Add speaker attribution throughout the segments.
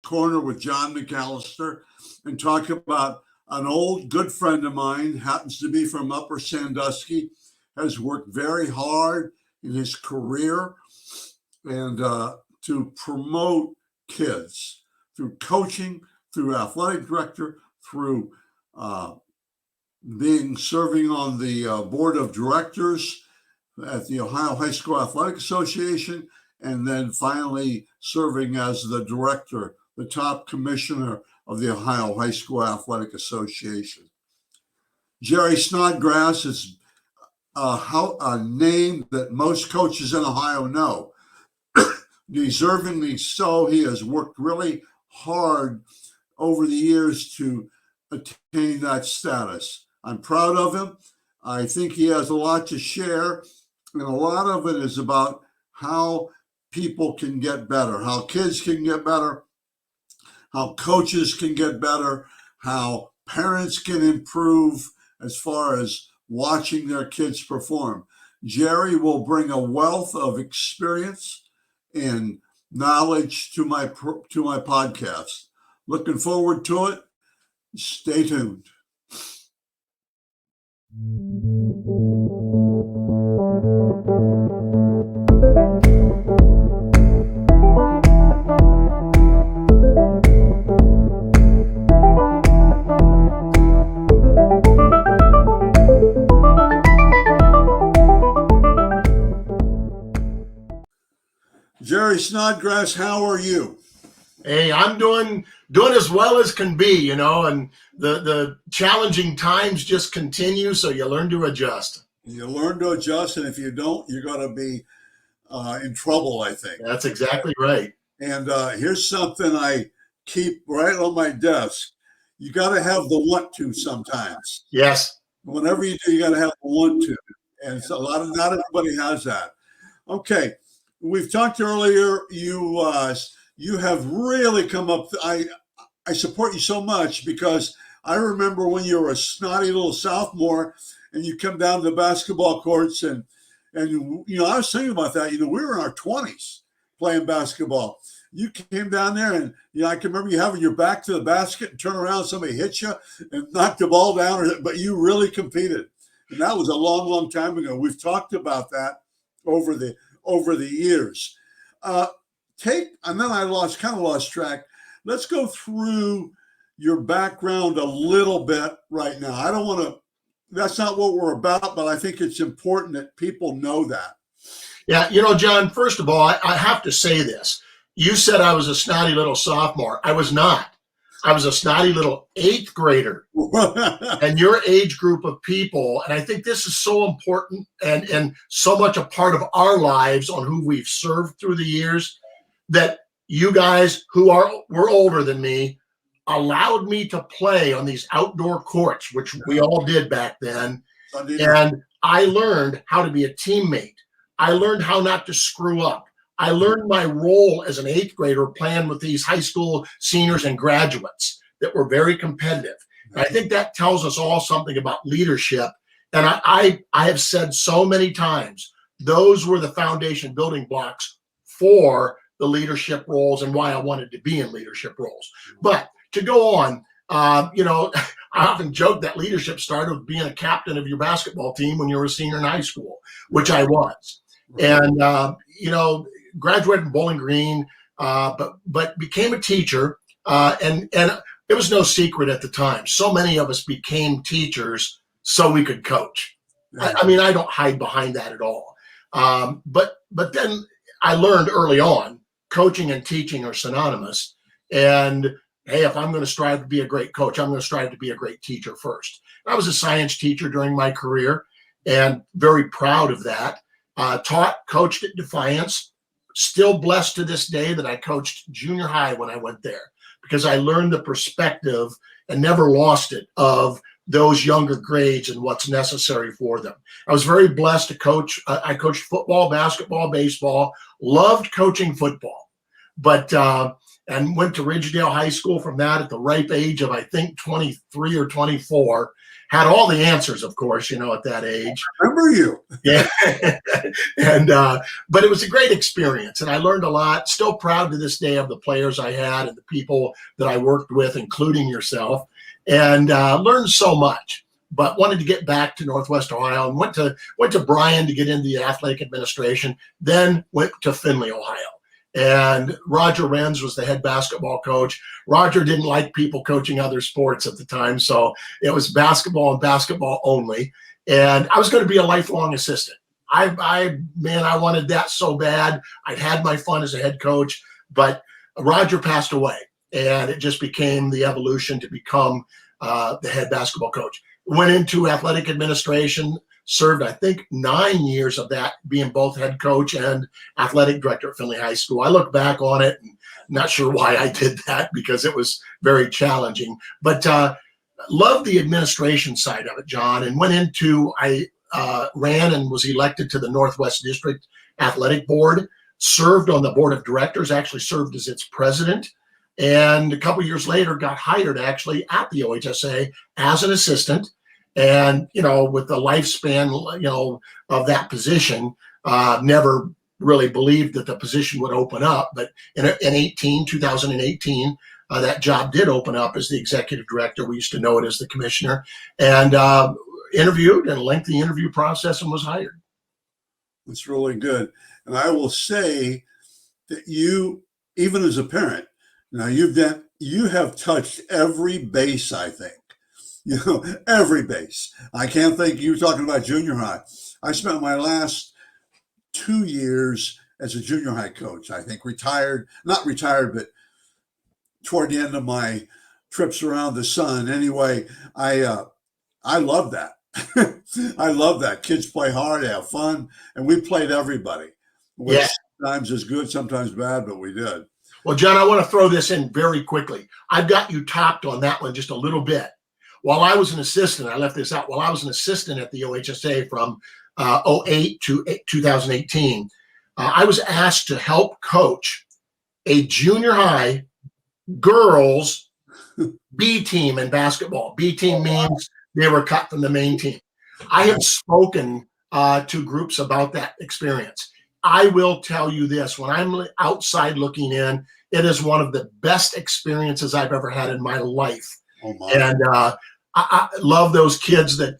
Speaker 1: Corner with John McAllister and talk about an old good friend of mine, happens to be from Upper Sandusky, has worked very hard in his career and to promote kids through coaching, through athletic director, through serving on the board of directors at the Ohio High School Athletic Association, and then finally serving as the director, the top commissioner of the Ohio High School Athletic Association. Jerry Snodgrass is a name that most coaches in Ohio know. Deservingly so. He has worked really hard over the years to attain that status. I'm proud of him. I think he has a lot to share, and a lot of it is about how people can get better, how kids can get better, how coaches can get better, how parents can improve as far as watching their kids perform. Jerry will bring a wealth of experience and knowledge to my podcast. Looking forward to it. Stay tuned. Jerry Snodgrass, how are you?
Speaker 2: Hey, I'm doing as well as can be, you know, and the challenging times just continue, so you learn to adjust.
Speaker 1: You learn to adjust, and if you don't, you're going to be in trouble, I think.
Speaker 2: That's exactly right.
Speaker 1: And here's something I keep right on my desk. You got to have the want to sometimes.
Speaker 2: Yes.
Speaker 1: Whenever you do, you got to have the want to. And it's not everybody has that. Okay. We've talked earlier. You have really come up. I support you so much because I remember when you were a snotty little sophomore and you come down to the basketball courts and you know, I was thinking about that. You know, we were in our 20s playing basketball. You came down there and, you know, I can remember you having your back to the basket and turn around, somebody hit you and knocked the ball down, but you really competed. And that was a long, long time ago. We've talked about that over the years. And then I lost track. Let's go through your background a little bit right now. I don't want to, that's not what we're about, but I think it's important that people know that.
Speaker 2: Yeah, you know, John, first of all, I have to say this. You said I was a snotty little sophomore. I was not. I was a snotty little 8th grader. And your age group of people, and I think this is so important and so much a part of our lives on who we've served through the years, that you guys who were older than me allowed me to play on these outdoor courts, which we all did back then. And I learned how to be a teammate. I learned how not to screw up. I learned my role as an 8th grader playing with these high school seniors and graduates that were very competitive. And I think that tells us all something about leadership. And I have said so many times, those were the foundation building blocks for the leadership roles and why I wanted to be in leadership roles. But to go on, you know, I often joke that leadership started with being a captain of your basketball team when you were a senior in high school, which I was. And, you know, graduated from Bowling Green, but became a teacher. And it was no secret at the time. So many of us became teachers so we could coach. I mean, I don't hide behind that at all. But then I learned early on, coaching and teaching are synonymous. And hey, if I'm going to strive to be a great coach, I'm going to strive to be a great teacher first. I was a science teacher during my career and very proud of that. Coached at Defiance. Still blessed to this day that I coached junior high when I went there, because I learned the perspective and never lost it of those younger grades and what's necessary for them. I was very blessed to coach. I coached football, basketball, baseball, loved coaching football, and went to Ridgedale High School from that at the ripe age of, I think, 23 or 24. had all the answers, of course, at that age.
Speaker 1: Remember you?
Speaker 2: Yeah. And but it was a great experience, and I learned a lot. Still proud to this day of the players I had and the people that I worked with, including yourself, and learned so much. But wanted to get back to Northwest Ohio and went to Bryan to get into the athletic administration, then went to Findlay, Ohio. And Roger Renz was the head basketball coach. Roger didn't like people coaching other sports at the time, so it was basketball and basketball only. And I was going to be a lifelong assistant. I wanted that so bad. I'd had my fun as a head coach, but Roger passed away, and it just became the evolution to become the head basketball coach. Went into athletic administration, served, I think, 9 years of that, being both head coach and athletic director at Findlay High School. I look back on it and not sure why I did that, because it was very challenging. But loved the administration side of it, John, and I ran and was elected to the Northwest District Athletic Board, served on the board of directors, actually served as its president, and a couple years later got hired actually at the OHSAA as an assistant. And, with the lifespan, of that position, never really believed that the position would open up. But in 2018, that job did open up as the executive director. We used to know it as the commissioner, and interviewed in a lengthy interview process and was hired.
Speaker 1: That's really good. And I will say that you, even as a parent, now you have touched every base, I think. Every base. I can't think, you were talking about junior high. I spent my last 2 years as a junior high coach. I think not retired, but toward the end of my trips around the sun. Anyway, I love that. I love that. Kids play hard, have fun, and we played everybody. Which sometimes is good, sometimes bad, but we did.
Speaker 2: Well, John, I want to throw this in very quickly. I've got you topped on that one just a little bit. While I was an assistant, I left this out. While I was an assistant at the OHSAA from 2008 to 2018, I was asked to help coach a junior high girls B team in basketball. B team means they were cut from the main team. I have spoken to groups about that experience. I will tell you this, when I'm outside looking in, it is one of the best experiences I've ever had in my life.
Speaker 1: Oh my.
Speaker 2: And I love those kids that,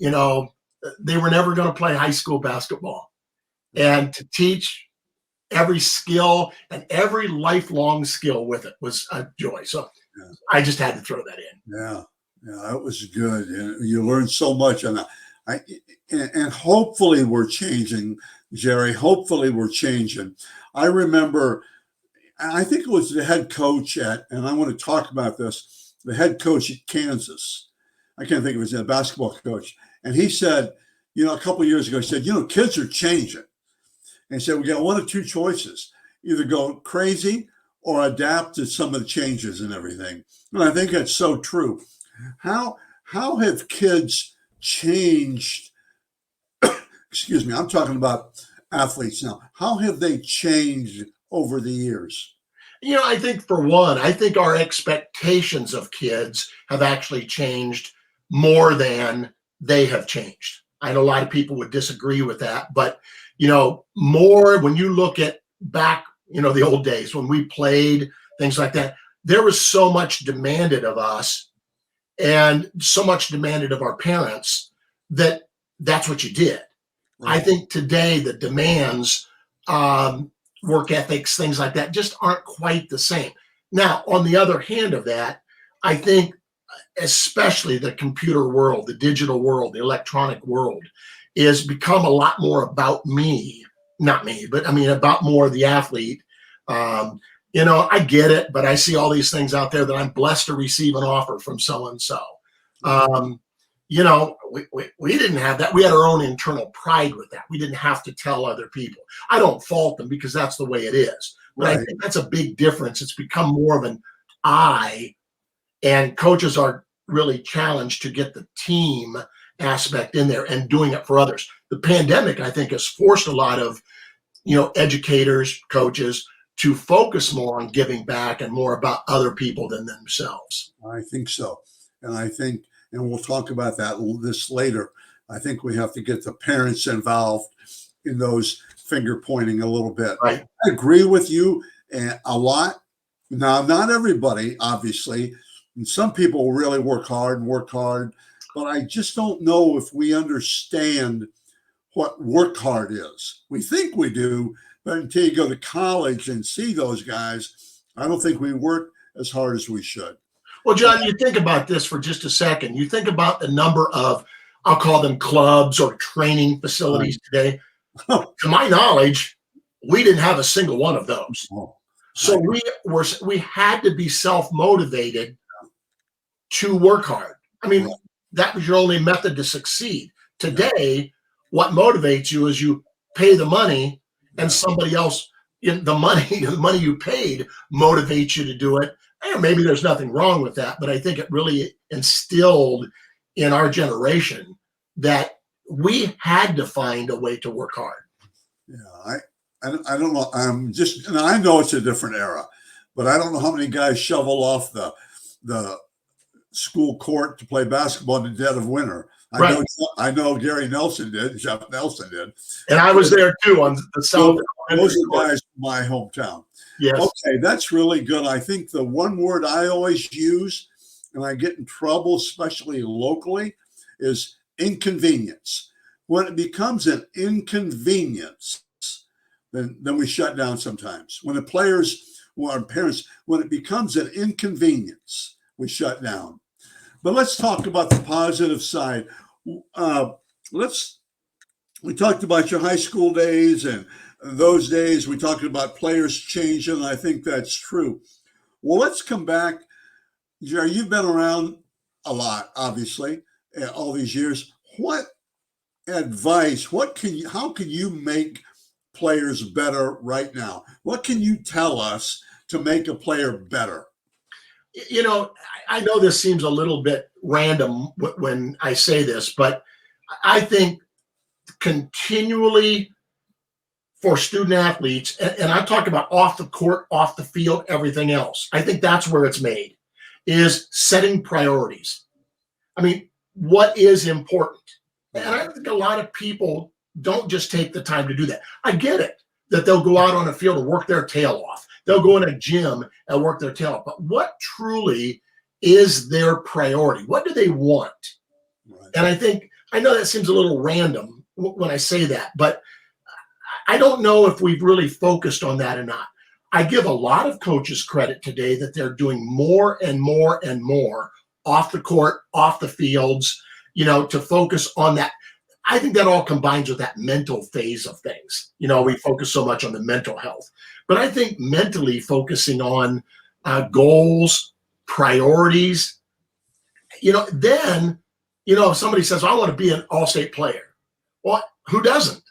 Speaker 2: they were never going to play high school basketball. And to teach every skill and every lifelong skill with it was a joy. So I just had to throw that in.
Speaker 1: Yeah, that was good. You learned so much. And and hopefully we're changing, Jerry. Hopefully we're changing. I remember, I think it was the head coach and I want to talk about this, the head coach at Kansas. I can't think of his name, basketball coach. And he said, a couple of years ago, he said, kids are changing. And he said, we got one of two choices, either go crazy or adapt to some of the changes and everything. And I think that's so true. How have kids changed? Excuse me, I'm talking about athletes now. How have they changed over the years?
Speaker 2: I think for one, our expectations of kids have actually changed more than they have changed. I know a lot of people would disagree with that, but, more when you look at back, the old days when we played, things like that, there was so much demanded of us and so much demanded of our parents that's what you did. Right. I think today the demands, work ethics, things like that just aren't quite the same. Now, on the other hand of that, I think especially the computer world, the digital world, the electronic world is become a lot more about me, not me, but about more the athlete. I get it, but I see all these things out there that I'm blessed to receive an offer from so-and-so. We didn't have that. We had our own internal pride with that. We didn't have to tell other people. I don't fault them because that's the way it is. But right. I think that's a big difference. It's become more of an I, and coaches are really challenged to get the team aspect in there and doing it for others. The pandemic, I think, has forced a lot of, educators, coaches to focus more on giving back and more about other people than themselves.
Speaker 1: I think so. And I think and we'll talk about this later. I think we have to get the parents involved in those finger pointing a little bit.
Speaker 2: Right.
Speaker 1: I agree with you a lot. Now, not everybody, obviously, and some people really work hard, but I just don't know if we understand what work hard is. We think we do, but until you go to college and see those guys, I don't think we work as hard as we should.
Speaker 2: Well, John, you think about this for just a second. You think about the number of, I'll call them clubs or training facilities today. To my knowledge, we didn't have a single one of those. So we had to be self-motivated to work hard. I mean, that was your only method to succeed. Today, what motivates you is you pay the money, and somebody else, the money you paid motivates you to do it. And maybe there's nothing wrong with that, but I think it really instilled in our generation that we had to find a way to work hard.
Speaker 1: Yeah, I don't know. And I know it's a different era, but I don't know how many guys shovel off the school court to play basketball in the dead of winter. I know Gary Nelson did, Jeff Nelson did.
Speaker 2: And I was there too on the south.
Speaker 1: Those are guys from my hometown.
Speaker 2: Yes.
Speaker 1: Okay, that's really good. I think the one word I always use, and I get in trouble, especially locally, is inconvenience. When it becomes an inconvenience, then we shut down sometimes. When the players or our parents, when it becomes an inconvenience, we shut down. But let's talk about the positive side. We talked about your high school days, and those days we talked about players changing. I think that's true. Well, let's come back. Jerry, you've been around a lot, obviously, all these years. What advice, how can you make players better right now? What can you tell us to make a player better?
Speaker 2: You know, I know this seems a little bit random when I say this, but I think continually for student athletes, and I talk about off the court, off the field, everything else. I think that's where it's made, is setting priorities. I mean, what is important? And I think a lot of people don't just take the time to do that. I get it, that they'll go out on a field and work their tail off. They'll go in a gym and work their tail off. But what truly is their priority? What do they want? Right. And I know that seems a little random when I say that, but I don't know if we've really focused on that or not. I give a lot of coaches credit today that they're doing more and more and more off the court, off the fields, to focus on that. I think that all combines with that mental phase of things. We focus so much on the mental health, but I think mentally focusing on goals, priorities, then, if somebody says, I want to be an all-state player, well, who doesn't?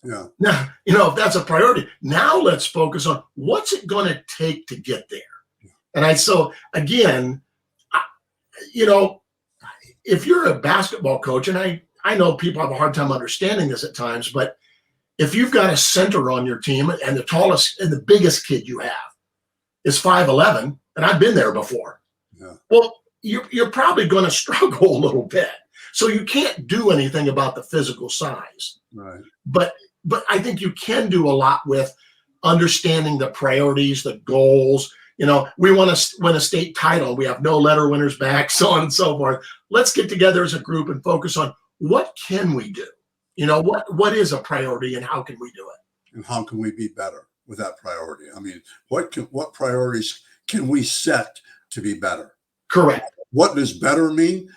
Speaker 1: Yeah.
Speaker 2: Now, if that's a priority, now let's focus on what's it going to take to get there. And again, if you're a basketball coach, and I know people have a hard time understanding this at times, but if you've got a center on your team and the tallest and the biggest kid you have is 5'11", and I've been there before, well, you're probably going to struggle a little bit. So you can't do anything about the physical size.
Speaker 1: Right.
Speaker 2: But I think you can do a lot with understanding the priorities, the goals. We want to win a state title. We have no letter winners back, so on and so forth. Let's get together as a group and focus on what can we do? What is a priority and how can we do it?
Speaker 1: And how can we be better with that priority? I mean, what priorities can we set to be better?
Speaker 2: Correct.
Speaker 1: What does better mean?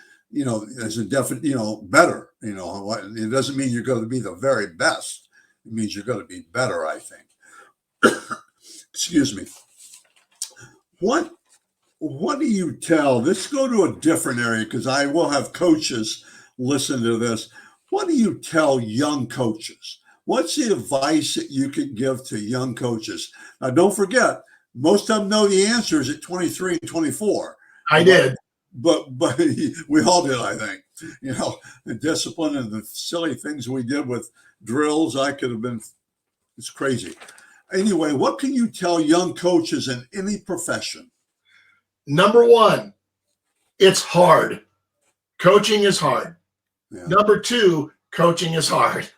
Speaker 1: As a definite, better, it doesn't mean you're going to be the very best. It means you're going to be better, I think. Excuse me. What do you tell? Let's go to a different area because I will have coaches listen to this. What do you tell young coaches? What's the advice that you can give to young coaches? Now, don't forget, most of them know the answers at 23 and 24.
Speaker 2: I did.
Speaker 1: But we all did, I think. The discipline and the silly things we did with drills, it's crazy. Anyway, what can you tell young coaches in any profession?
Speaker 2: Number one, it's hard. coaching is hard.
Speaker 1: Yeah.
Speaker 2: Number two, coaching is hard.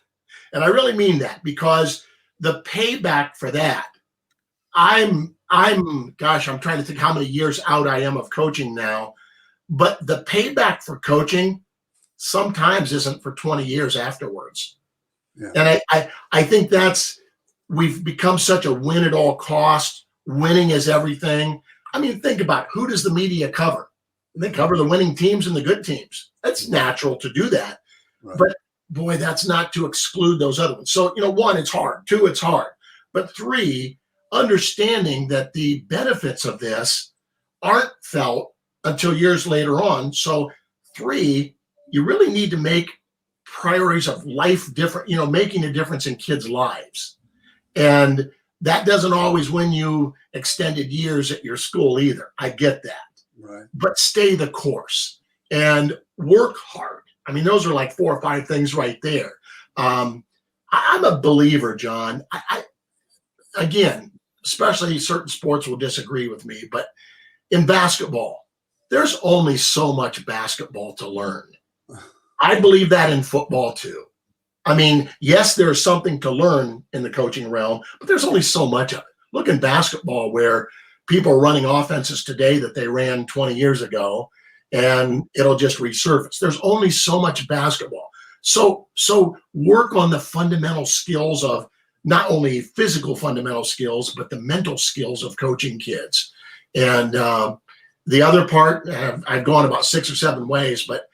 Speaker 2: And I really mean that, because the payback for that, I'm trying to think how many years out I am of coaching now, but the payback for coaching sometimes isn't for 20 years afterwards.
Speaker 1: Yeah.
Speaker 2: And I think we've become such a win at all cost. Winning is everything. I mean, think about it. Who does the media cover? They cover the winning teams and the good teams. That's natural to do that.
Speaker 1: Right.
Speaker 2: But boy, that's not to exclude those other ones. So, one, it's hard. Two, it's hard. But three, understanding that the benefits of this aren't felt until years later on. So three, you really need to make priorities of life different, making a difference in kids' lives. And that doesn't always win you extended years at your school either. I get that.
Speaker 1: Right.
Speaker 2: But stay the course and work hard. I mean, those are like 4 or 5 things right there. I'm a believer, John. Again, especially certain sports will disagree with me, but in basketball, there's only so much basketball to learn. I believe that in football too. I mean, yes, there's something to learn in the coaching realm, but there's only so much of it. Look in basketball where people are running offenses today that they ran 20 years ago, and it'll just resurface. There's only so much basketball. So work on the fundamental skills of not only physical fundamental skills, but the mental skills of coaching kids. And the other part, I've gone about 6 or 7 ways, but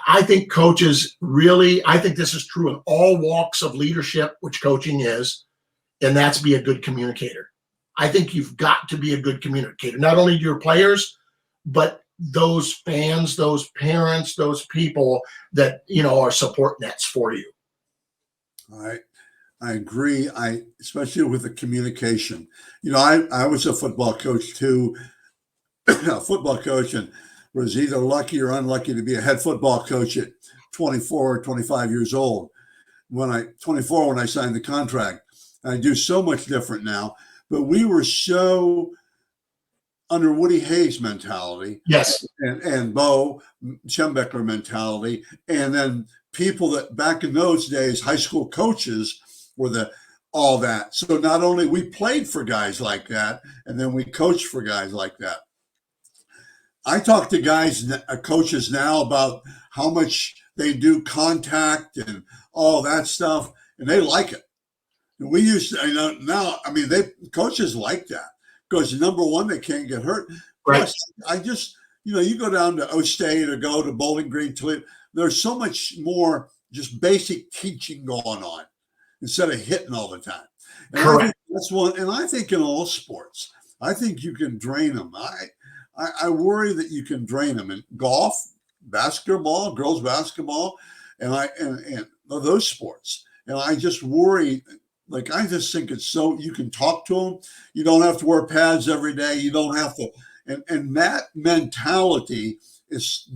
Speaker 2: I think coaches really, I think this is true in all walks of leadership, which coaching is, and that's be a good communicator. I think you've got to be a good communicator, not only to your players, but those fans, those parents, those people that, are support nets for you.
Speaker 1: All right. I agree. Especially with the communication. I was a football coach too, a football coach, and was either lucky or unlucky to be a head football coach at 24 or 25 years old. 24 when I signed the contract. I do so much different now, but we were so under Woody Hayes mentality.
Speaker 2: Yes.
Speaker 1: And Bo Schembeckler mentality. And then people that back in those days, high school coaches were all that. So not only we played for guys like that, and then we coached for guys like that. I talk to coaches now about how much they do contact and all that stuff, and they like it. And we used to, now, I mean, coaches like that because number one, they can't get hurt.
Speaker 2: Right.
Speaker 1: Plus, I just, you go down to O State or go to Bowling Green, Toledo, there's so much more just basic teaching going on instead of hitting all the time. And
Speaker 2: correct.
Speaker 1: I think that's one, and I think in all sports, I think you can drain them. I worry that you can drain them in golf, basketball, girls basketball, and those sports. And I just worry, I just think it's so you can talk to them. You don't have to wear pads every day. You don't have to, and that mentality is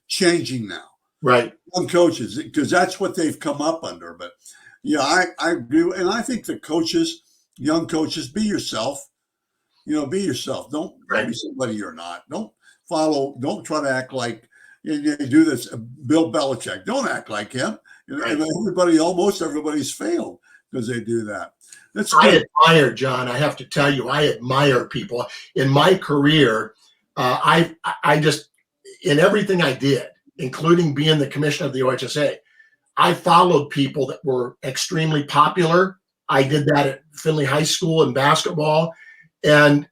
Speaker 1: changing now.
Speaker 2: Right.
Speaker 1: Young coaches, because that's what they've come up under. But yeah, I agree, and I think the coaches, young coaches, be yourself. Be yourself. Don't be somebody you're not. Don't try to act like you do this. Bill Belichick. Don't act like him.
Speaker 2: Right.
Speaker 1: And almost everybody's failed because they do that.
Speaker 2: I admire, John. I have to tell you, I admire people. In my career, I just, in everything I did, including being the commissioner of the OHSAA, I followed people that were extremely popular. I did that at Findlay High School in basketball. And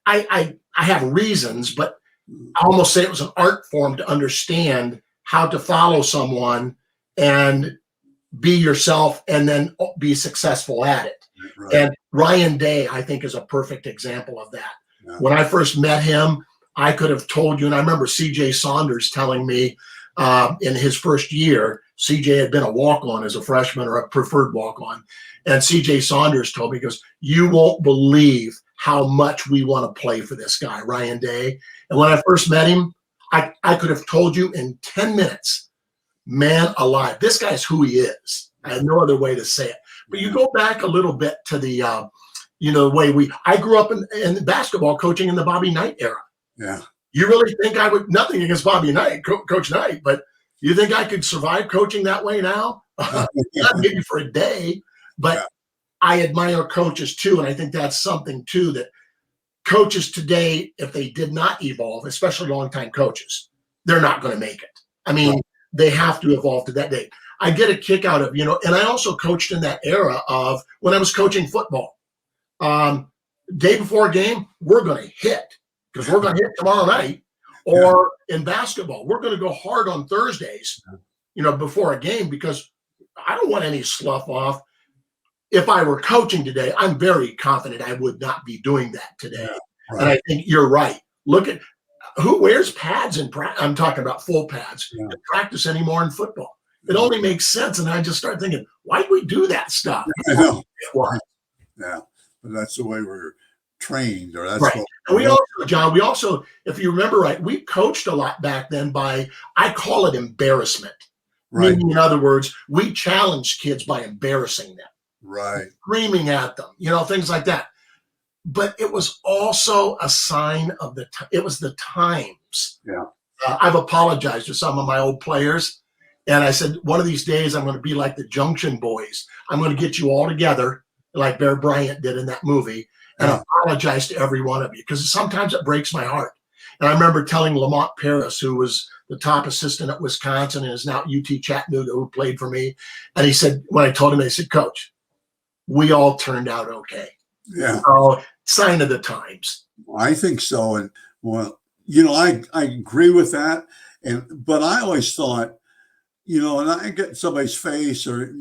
Speaker 2: I have reasons, but I almost say it was an art form to understand how to follow someone and be yourself and then be successful at it. Right. And Ryan Day, I think, is a perfect example of that. Yeah. When I first met him, I could have told you, and I remember CJ Saunders telling me in his first year, CJ had been a walk-on as a freshman or a preferred walk-on. And CJ Saunders told me, he goes, "You won't believe how much we want to play for this guy, Ryan Day." And when I first met him, I could have told you in 10 minutes, man alive, this guy's who he is. I have no other way to say it. But you go back a little bit to the, the way I grew up in basketball coaching in the Bobby Knight era.
Speaker 1: Yeah.
Speaker 2: You really think I would? Nothing against Bobby Knight, Coach Knight, but you think I could survive coaching that way now? Not maybe for a day, but
Speaker 1: Yeah.
Speaker 2: I admire coaches too, and I think that's something too that coaches today, if they did not evolve, especially longtime coaches, they're not going to make it. I mean, they have to evolve to that day. I get a kick out of, and I also coached in that era of when I was coaching football. Day before a game, we're going to hit because we're going to hit tomorrow night. Or in basketball, we're going to go hard on Thursdays, before a game because I don't want any slough off. If I were coaching today, I'm very confident I would not be doing that today.
Speaker 1: Yeah, right.
Speaker 2: And I think you're right. Look at who wears pads in practice. I'm talking about full pads in practice anymore in football. It only makes sense. And I just start thinking, why do we do that stuff?
Speaker 1: I know.
Speaker 2: Why?
Speaker 1: Yeah, but that's the way we're trained, or that's
Speaker 2: Right.
Speaker 1: what.
Speaker 2: And we also, if you remember right, we coached a lot back then by, I call it embarrassment.
Speaker 1: Right.
Speaker 2: Meaning, in other words, we challenged kids by embarrassing them.
Speaker 1: Right.
Speaker 2: Screaming at them, things like that. But it was also a sign of it was the times.
Speaker 1: Yeah.
Speaker 2: I've apologized to some of my old players. And I said, one of these days, I'm going to be like the Junction Boys. I'm going to get you all together like Bear Bryant did in that movie and apologize to every one of you because sometimes it breaks my heart. And I remember telling Lamont Paris, who was the top assistant at Wisconsin and is now at UT Chattanooga, who played for me. And he said, when I told him, he said, Coach, we all turned out okay.
Speaker 1: Yeah.
Speaker 2: So, sign of the times.
Speaker 1: I think so. And well, I agree with that. But I always thought, and I get in somebody's face or,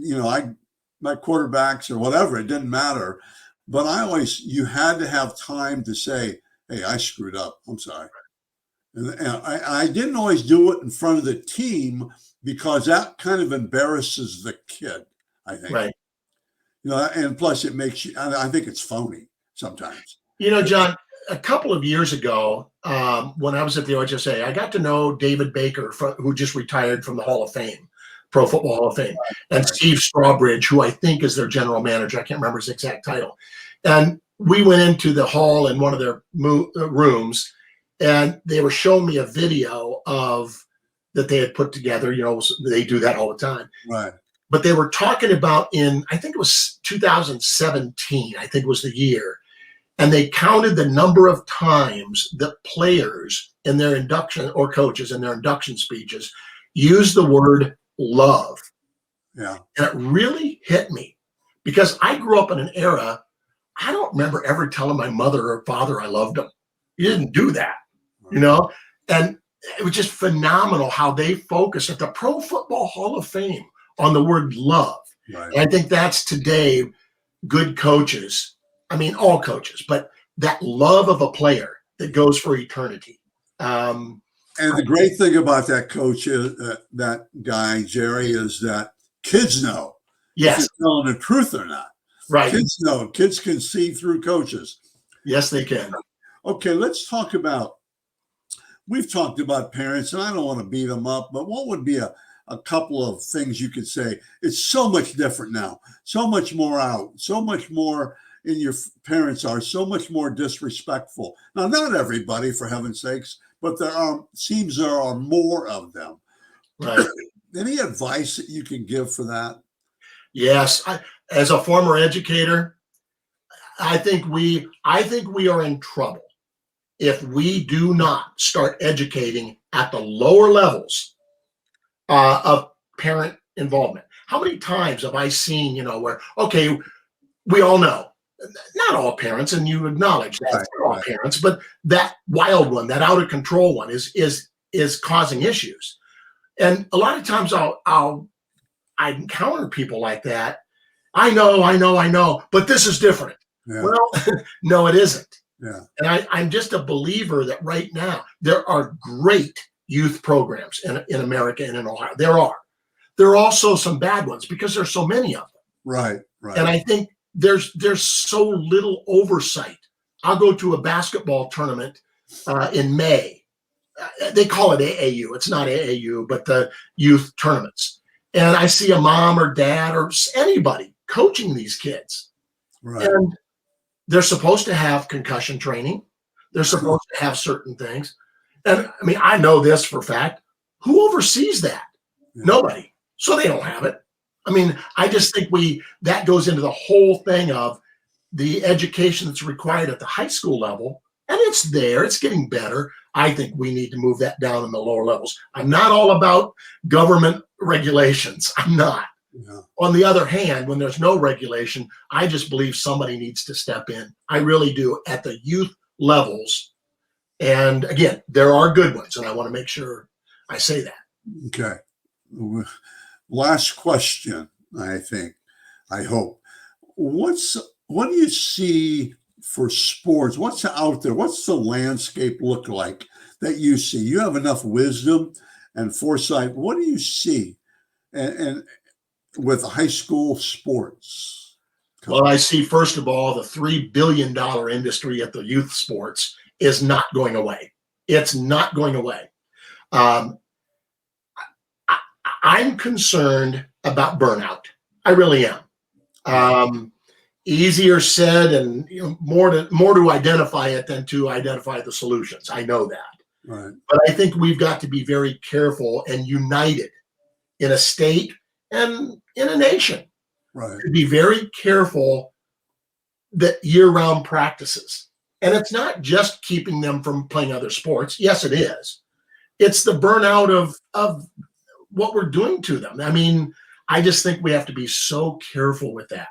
Speaker 1: my quarterbacks or whatever, it didn't matter. But you had to have time to say, hey, I screwed up. I'm sorry. And I didn't always do it in front of the team because that kind of embarrasses the kid, I think.
Speaker 2: Right.
Speaker 1: And plus it makes you, I think it's phony sometimes.
Speaker 2: John, a couple of years ago, when I was at the OHSAA, I got to know David Baker, who just retired from the Hall of Fame, Pro Football Hall of Fame, and Steve Strawbridge, who I think is their general manager. I can't remember his exact title. And we went into the hall in one of their rooms, and they were showing me a video that they had put together. They do that all the time.
Speaker 1: Right.
Speaker 2: But they were talking about I think it was 2017, I think was the year. And they counted the number of times that players in their induction or coaches in their induction speeches used the word love.
Speaker 1: Yeah. And
Speaker 2: it really hit me because I grew up in an era, I don't remember ever telling my mother or father I loved them. You didn't do that, And it was just phenomenal how they focused at the Pro Football Hall of Fame on the word love.
Speaker 1: Right.
Speaker 2: And I think that's today good coaches. I mean, all coaches, but that love of a player that goes for eternity.
Speaker 1: And the great thing about that coach is that guy, Jerry, is that kids know if you're telling the truth or not.
Speaker 2: Right.
Speaker 1: Kids know. Kids can see through coaches.
Speaker 2: Yes, they can.
Speaker 1: Okay, let's talk about, we've talked about parents, and I don't want to beat them up, but what would be a couple of things you could say? It's so much different now, so much more out, so much more, and your parents are so much more disrespectful. Now, not everybody, for heaven's sakes, but there are more of them.
Speaker 2: Right.
Speaker 1: Any advice that you can give for that?
Speaker 2: Yes. As a former educator, I think we are in trouble if we do not start educating at the lower levels of parent involvement. How many times have I seen, where, okay, we all know, not all parents, and you acknowledge that,
Speaker 1: right,
Speaker 2: not all parents, but that wild one, that out of control one is causing issues. And a lot of times I encounter people like that. I know, but this is different.
Speaker 1: Yeah.
Speaker 2: Well, no, it isn't.
Speaker 1: Yeah.
Speaker 2: And I'm just a believer that right now there are great youth programs in America and in Ohio. There are. There are also some bad ones because there's so many of them.
Speaker 1: Right.
Speaker 2: And I think there's so little oversight. I'll go to a basketball tournament in May. They call it AAU. It's not AAU, but the youth tournaments. And I see a mom or dad or anybody coaching these kids.
Speaker 1: Right.
Speaker 2: And they're supposed to have concussion training. They're supposed to have certain things. And I mean, I know this for a fact. Who oversees that?
Speaker 1: Yeah.
Speaker 2: Nobody. So they don't have it. I mean, I just think that goes into the whole thing of the education that's required at the high school level. And it's there, it's getting better. I think we need to move that down in the lower levels. I'm not all about government regulations. I'm not.
Speaker 1: Yeah.
Speaker 2: On the other hand, when there's no regulation, I just believe somebody needs to step in. I really do, at the youth levels. And again, there are good ones, and I want to make sure I say that.
Speaker 1: Okay. Last question, I hope. What do you see for sports? What's out there? What's the landscape look like that you see? You have enough wisdom and foresight. What do you see and with high school sports?
Speaker 2: Well, I see, first of all, the $3 billion industry at the youth sports is not going away. It's not going away. I'm concerned about burnout. I really am. Easier said, and more to identify it than to identify the solutions. I know that.
Speaker 1: Right.
Speaker 2: But I think we've got to be very careful and united in a state and in a nation.
Speaker 1: Right.
Speaker 2: To be very careful that year-round practices. And it's not just keeping them from playing other sports. Yes, it is. It's the burnout of what we're doing to them. I mean, I just think we have to be so careful with that.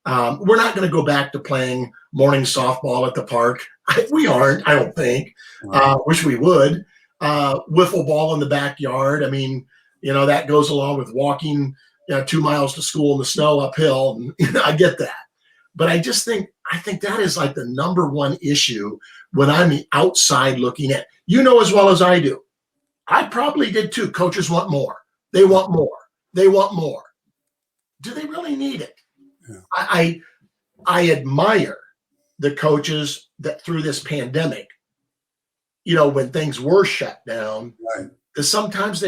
Speaker 2: We're not going to go back to playing morning softball at the park. We aren't, I don't think. Wish we would. Wiffle ball in the backyard. I mean, that goes along with walking 2 miles to school in the snow uphill. And, I get that. But I think that is like the number one issue when I'm outside looking at, as well as I do. I probably did too. Coaches want more. They want more. They want more. Do they really need it? Yeah. I admire the coaches that through this pandemic, when things were shut down,
Speaker 1: right,
Speaker 2: that sometimes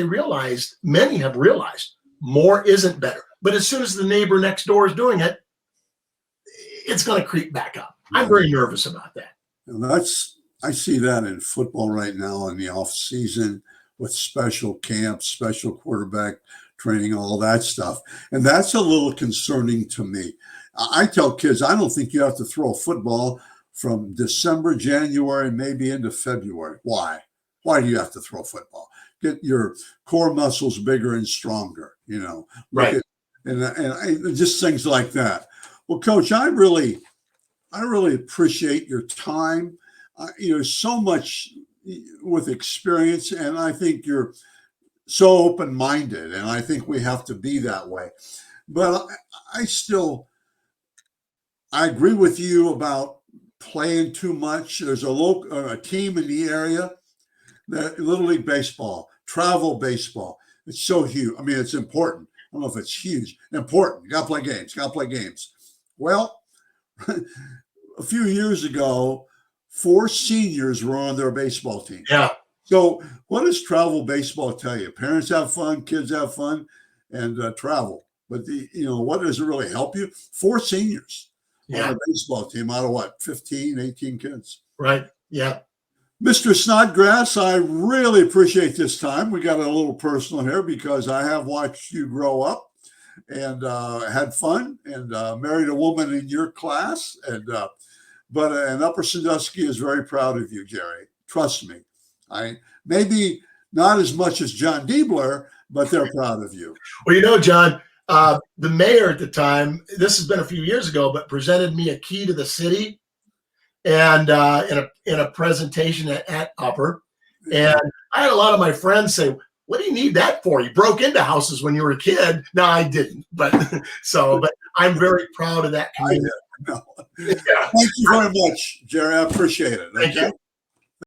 Speaker 2: many have realized more isn't better. But as soon as the neighbor next door is doing it, it's going to creep back up.
Speaker 1: Yeah.
Speaker 2: I'm very nervous about that.
Speaker 1: And I see that in football right now in the off season with special camps, special quarterback training, all that stuff. And that's a little concerning to me. I tell kids, I don't think you have to throw a football from December, January, maybe into February. Why? Why do you have to throw football? Get your core muscles bigger and stronger,
Speaker 2: Right.
Speaker 1: And just things like that. Well, Coach, I really appreciate your time. So much with experience, and I think you're so open-minded, and I think we have to be that way. But I agree with you about playing too much. There's a team in the area, that Little League Baseball, travel baseball. It's so huge. I mean, it's important. I don't know if it's huge. Important. You got to play games. Well, a few years ago, 4 seniors were on their baseball team.
Speaker 2: Yeah.
Speaker 1: So what does travel baseball tell you? Parents have fun, kids have fun, and travel. But what does it really help you? 4 seniors on a baseball team out of what, 15, 18 kids?
Speaker 2: Right. Yeah.
Speaker 1: Mr. Snodgrass, I really appreciate this time. We got a little personal here because I have watched you grow up and had fun and married a woman in your class. And Upper Sandusky is very proud of you, Jerry. Trust me. Maybe not as much as John Diebler, but they're proud of you.
Speaker 2: Well, John, the mayor at the time, this has been a few years ago, but presented me a key to the city and in a presentation at Upper. And I had a lot of my friends say, what do you need that for? You broke into houses when you were a kid. No, I didn't. But I'm very proud of that community.
Speaker 1: Yeah. Thank you very much, Jerry. I appreciate it.
Speaker 2: Thank you.